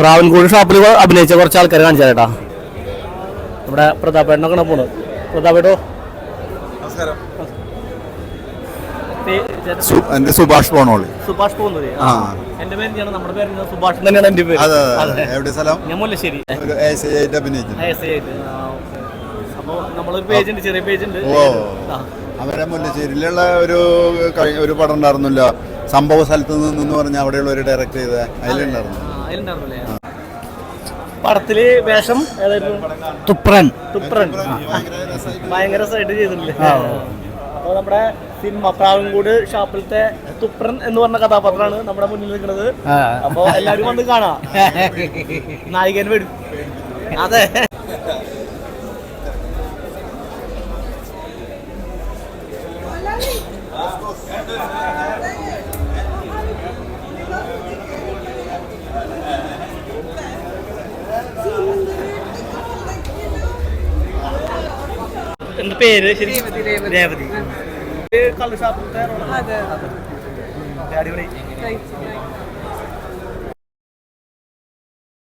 പ്രാവൻകൂട് ഷോപ്പിൽ അഭിനയിച്ച കുറച്ച് ആൾക്കാർ കാണിച്ചു ചേട്ടാ. ഇവിടെ പ്രതാപേട്ടനൊക്കെ പോണ്. പ്രതാപേട്ടോ നമസ്കാരം. സുഭാഷ് പോണോളി. സുഭാഷ് പോകുന്നത് എന്റെ പേര് നമ്മുടെ പേര് സുഭാഷ് തന്നെയാണ് എന്റെ പേര്. എവിടെ സ്ഥലം? ഞാൻ മുല്ലശ്ശേരി. അപ്പൊ നമ്മളൊരു പേജ് ഉണ്ട്, ചെറിയ പേജ് ഉണ്ട്. അവരെ മുല്ലശ്ശേരിയിലുള്ള ഒരു പടം ഉണ്ടായിരുന്നില്ല, സംഭവ സ്ഥലത്ത് നിന്ന് പറഞ്ഞ അവിടെയുള്ള ഒരു ഡയറക്ട് ചെയ്ത അതിലുണ്ടായിരുന്നു. പടത്തില് വേഷം തുപ്രൻ ഭയങ്കര രസമായിട്ട് ചെയ്തിട്ടില്ലേ? അപ്പോൾ നമ്മുടെ സിനിമ പ്രാവൻകൂട് ഷാപ്പിലത്തെ തുപ്രൻ എന്ന് പറഞ്ഞ കഥാപാത്രമാണ് നമ്മുടെ മുന്നിൽ നിൽക്കുന്നത്. അപ്പൊ എല്ലാവരും വന്ന് കാണാം. നായികൻ വരും. അതെ, എന്റെ പേര് ശരി രേവതി. കള്ള് ഷാപ്പിലത്തെ അടിപൊളി.